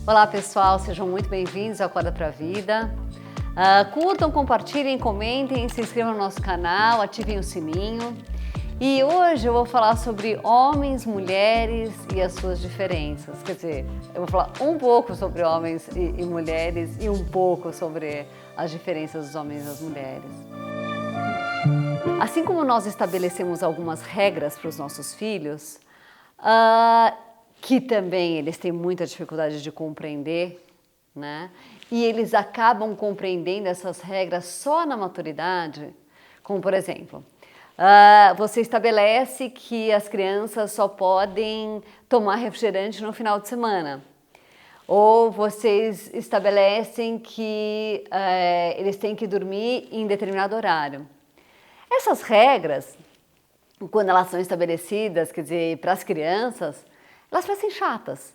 Olá pessoal, sejam muito bem-vindos ao Acorda Pra Vida. Curtam, compartilhem, comentem, se inscrevam no nosso canal, ativem o sininho. E hoje eu vou falar sobre homens, mulheres e as suas diferenças. Quer dizer, eu vou falar um pouco sobre homens e mulheres e um pouco sobre as diferenças dos homens e das mulheres. Assim como nós estabelecemos algumas regras para os nossos filhos, que também eles têm muita dificuldade de compreender, né? E eles acabam compreendendo essas regras só na maturidade, como por exemplo, você estabelece que as crianças só podem tomar refrigerante no final de semana. Ou vocês estabelecem que eles têm que dormir em determinado horário. Essas regras, quando elas são estabelecidas, quer dizer, para as crianças, elas parecem chatas.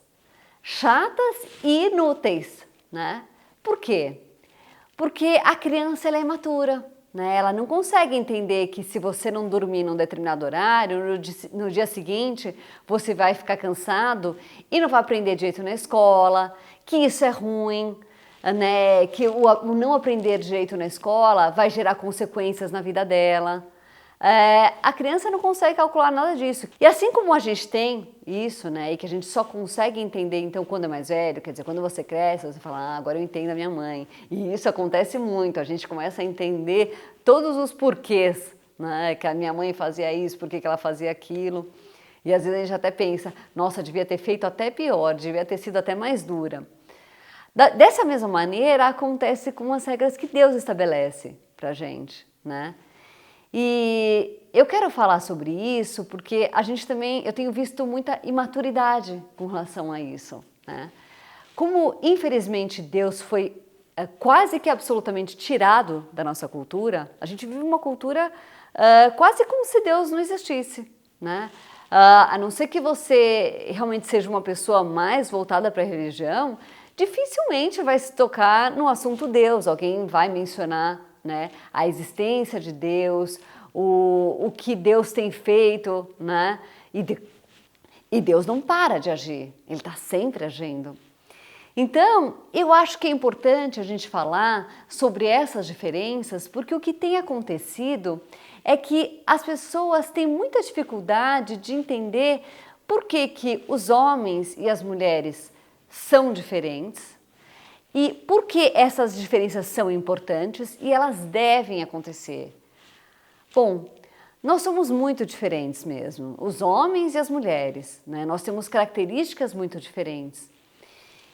Chatas e inúteis, né? Por quê? Porque a criança ela é imatura, né? Ela não consegue entender que se você não dormir num determinado horário, no dia seguinte você vai ficar cansado e não vai aprender direito na escola, que isso é ruim, né? Que o não aprender direito na escola vai gerar consequências na vida dela. A criança não consegue calcular nada disso. E assim como a gente tem isso, né, e que a gente só consegue entender então quando é mais velho, quer dizer, quando você cresce, você fala, agora eu entendo a minha mãe. E isso acontece muito, a gente começa a entender todos os porquês, né, que a minha mãe fazia isso, por que ela fazia aquilo. E às vezes a gente até pensa, nossa, devia ter feito até pior, devia ter sido até mais dura. Dessa mesma maneira, acontece com as regras que Deus estabelece pra gente, né? E eu quero falar sobre isso porque a gente também, eu tenho visto muita imaturidade com relação a isso, né? Como infelizmente Deus foi quase que absolutamente tirado da nossa cultura, a gente vive uma cultura quase como se Deus não existisse, né? A não ser que você realmente seja uma pessoa mais voltada para a religião, dificilmente vai se tocar no assunto Deus, alguém vai mencionar, né, a existência de Deus, o que Deus tem feito, né? E Deus não para de agir, Ele está sempre agindo. Então, eu acho que é importante a gente falar sobre essas diferenças, porque o que tem acontecido é que as pessoas têm muita dificuldade de entender por que os homens e as mulheres são diferentes, e por que essas diferenças são importantes e elas devem acontecer. Bom, nós somos muito diferentes mesmo, os homens e as mulheres, né? Nós temos características muito diferentes.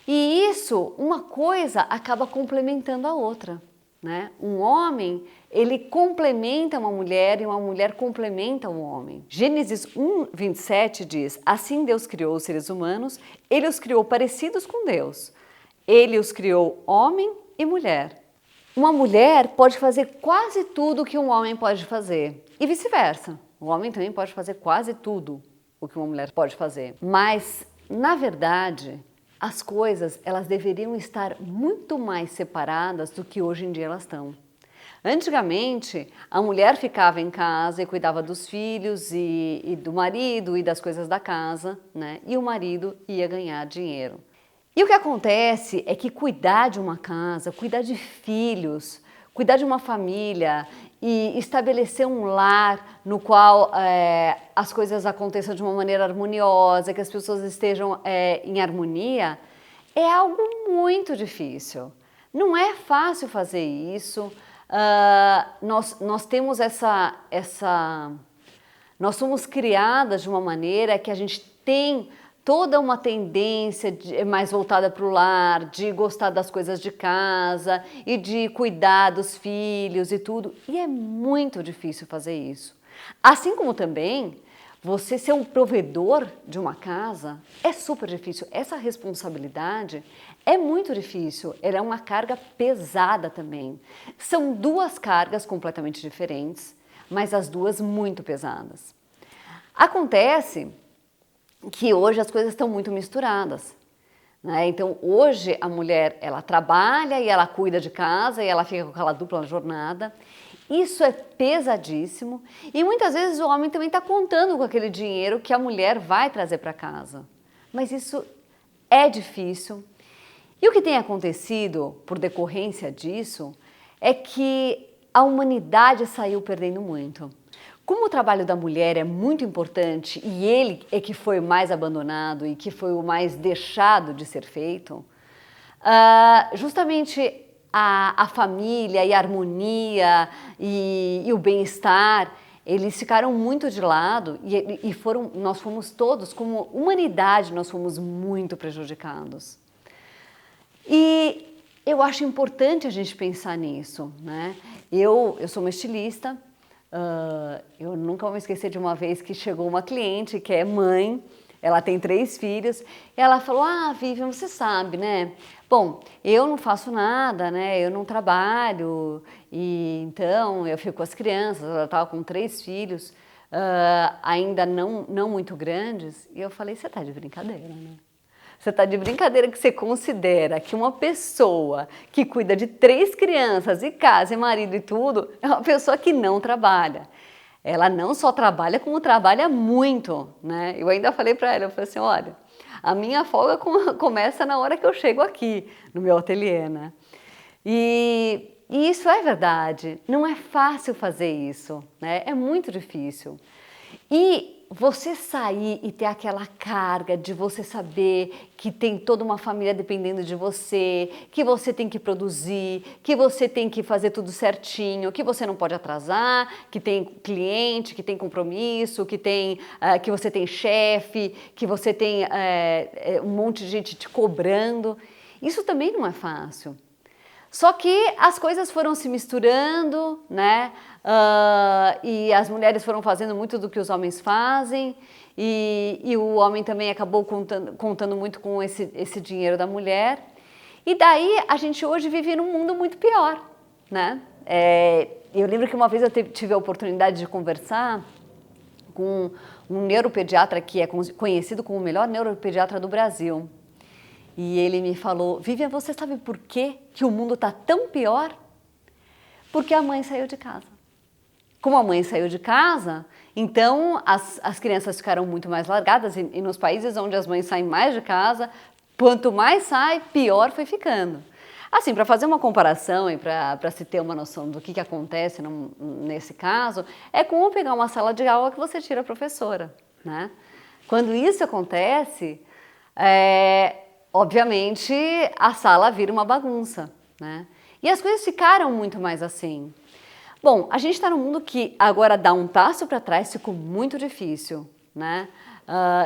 E isso, uma coisa acaba complementando a outra, né? Um homem, ele complementa uma mulher e uma mulher complementa um homem. Gênesis 1:27 diz, assim Deus criou os seres humanos, Ele os criou parecidos com Deus. Ele os criou homem e mulher. Uma mulher pode fazer quase tudo que um homem pode fazer e vice-versa. O homem também pode fazer quase tudo o que uma mulher pode fazer. Mas, na verdade, as coisas elas deveriam estar muito mais separadas do que hoje em dia elas estão. Antigamente, a mulher ficava em casa e cuidava dos filhos e do marido e das coisas da casa, né? E o marido ia ganhar dinheiro. E o que acontece é que cuidar de uma casa, cuidar de filhos, cuidar de uma família e estabelecer um lar no qual as coisas aconteçam de uma maneira harmoniosa, que as pessoas estejam em harmonia, é algo muito difícil. Não é fácil fazer isso. Nós temos nós somos criadas de uma maneira que a gente tem toda uma tendência mais voltada para o lar, de gostar das coisas de casa e de cuidar dos filhos e tudo. E é muito difícil fazer isso. Assim como também você ser um provedor de uma casa é super difícil. Essa responsabilidade é muito difícil. Ela é uma carga pesada também. São duas cargas completamente diferentes, mas as duas muito pesadas. Acontece que hoje as coisas estão muito misturadas, né? Então hoje a mulher ela trabalha e ela cuida de casa e ela fica com aquela dupla jornada. Isso é pesadíssimo e muitas vezes o homem também está contando com aquele dinheiro que a mulher vai trazer para casa. Mas isso é difícil E o que tem acontecido por decorrência disso é que a humanidade saiu perdendo muito. Como o trabalho da mulher é muito importante e ele é que foi o mais abandonado e que foi o mais deixado de ser feito, justamente a família e a harmonia e o bem-estar, eles ficaram muito de lado e nós fomos todos, como humanidade, nós fomos muito prejudicados. E eu acho importante a gente pensar nisso, né? Eu sou uma estilista, eu nunca vou me esquecer de uma vez que chegou uma cliente que é mãe, ela tem 3 filhos, e ela falou, Vivian, você sabe, né? Bom, eu não faço nada, né? Eu não trabalho, e então eu fico com as crianças, ela estava com 3 filhos, ainda não muito grandes, e eu falei, você está de brincadeira, né? Você está de brincadeira que você considera que uma pessoa que cuida de 3 crianças e casa e marido e tudo, é uma pessoa que não trabalha. Ela não só trabalha, como trabalha muito, né? Eu ainda falei para ela, eu falei assim, olha, a minha folga começa na hora que eu chego aqui, no meu ateliê, né? E isso é verdade, não é fácil fazer isso, né? É muito difícil. E você sair e ter aquela carga de você saber que tem toda uma família dependendo de você, que você tem que produzir, que você tem que fazer tudo certinho, que você não pode atrasar, que tem cliente, que tem compromisso, que você tem chefe, que você tem um monte de gente te cobrando. Isso também não é fácil. Só que as coisas foram se misturando, né? E as mulheres foram fazendo muito do que os homens fazem, e o homem também acabou contando muito com esse dinheiro da mulher. E daí a gente hoje vive num mundo muito pior, né? Eu lembro que uma vez eu tive a oportunidade de conversar com um neuropediatra que é conhecido como o melhor neuropediatra do Brasil. E ele me falou, Vivian, você sabe por que o mundo está tão pior? Porque a mãe saiu de casa. Como a mãe saiu de casa, então as crianças ficaram muito mais largadas e nos países onde as mães saem mais de casa, quanto mais sai, pior foi ficando. Assim, para fazer uma comparação e para se ter uma noção do que acontece nesse caso, é como pegar uma sala de aula que você tira a professora, né? Quando isso acontece, obviamente a sala vira uma bagunça, né? E as coisas ficaram muito mais assim. Bom, a gente está num mundo que agora dar um passo para trás ficou muito difícil, né?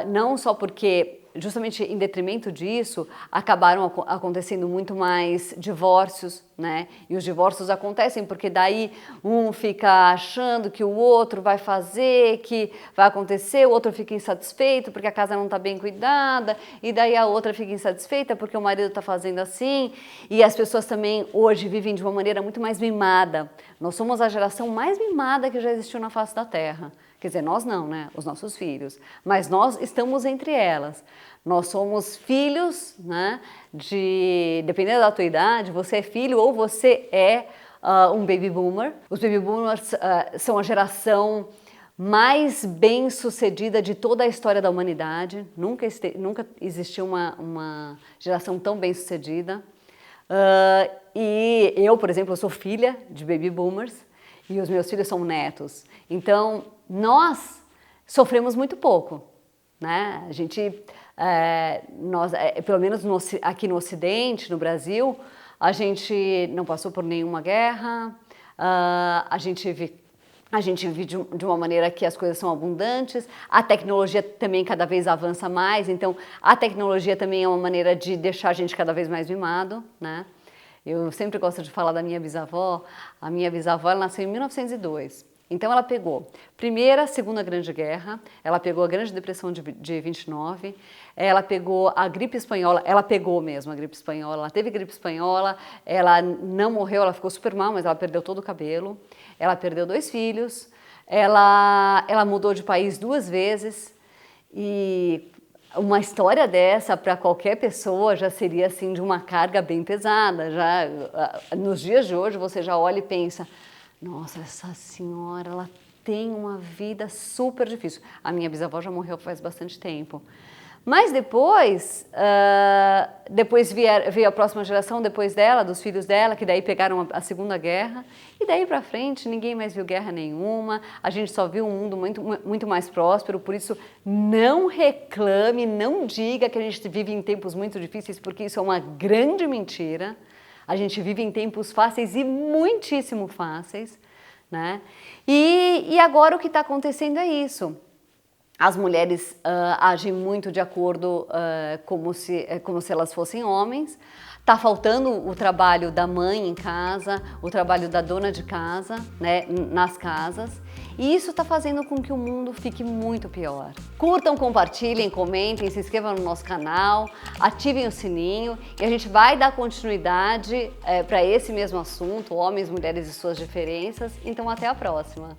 Não só porque, justamente em detrimento disso, acabaram acontecendo muito mais divórcios, né? E os divórcios acontecem porque daí um fica achando que o outro vai fazer, que vai acontecer, o outro fica insatisfeito porque a casa não está bem cuidada, e daí a outra fica insatisfeita porque o marido está fazendo assim, e as pessoas também hoje vivem de uma maneira muito mais mimada. Nós somos a geração mais mimada que já existiu na face da Terra. Quer dizer, nós não, né? Os nossos filhos. Mas nós estamos entre elas. Nós somos filhos, né? Dependendo da tua idade, você é filho ou você é um baby boomer. Os baby boomers são a geração mais bem sucedida de toda a história da humanidade. Nunca existiu uma geração tão bem sucedida. E eu, por exemplo, eu sou filha de baby boomers e os meus filhos são netos. Então, nós sofremos muito pouco, né? A gente, pelo menos aqui no Ocidente, no Brasil, a gente não passou por nenhuma guerra, a gente vive de uma maneira que as coisas são abundantes, a tecnologia também cada vez avança mais, então a tecnologia também é uma maneira de deixar a gente cada vez mais mimado, né? Eu sempre gosto de falar da minha bisavó. A minha bisavó, ela nasceu em 1902. Então ela pegou Primeira, Segunda Grande Guerra, ela pegou a Grande Depressão de 29, ela pegou a gripe espanhola, ela pegou mesmo a gripe espanhola, ela teve gripe espanhola, ela não morreu, ela ficou super mal, mas ela perdeu todo o cabelo, ela perdeu 2 filhos, ela mudou de país 2 vezes e uma história dessa para qualquer pessoa já seria assim de uma carga bem pesada. Já nos dias de hoje você já olha e pensa, nossa, essa senhora, ela têm uma vida super difícil. A minha bisavó já morreu faz bastante tempo. Mas depois veio a próxima geração depois dela, dos filhos dela, que daí pegaram a Segunda Guerra, e daí para frente ninguém mais viu guerra nenhuma, a gente só viu um mundo muito mais próspero, por isso não reclame, não diga que a gente vive em tempos muito difíceis, porque isso é uma grande mentira. A gente vive em tempos fáceis e muitíssimo fáceis, né? E agora o que está acontecendo é isso. As mulheres agem muito de acordo como se elas fossem homens. Está faltando o trabalho da mãe em casa, o trabalho da dona de casa, né, nas casas. E isso está fazendo com que o mundo fique muito pior. Curtam, compartilhem, comentem, se inscrevam no nosso canal, ativem o sininho e a gente vai dar continuidade para esse mesmo assunto, homens, mulheres e suas diferenças. Então até a próxima!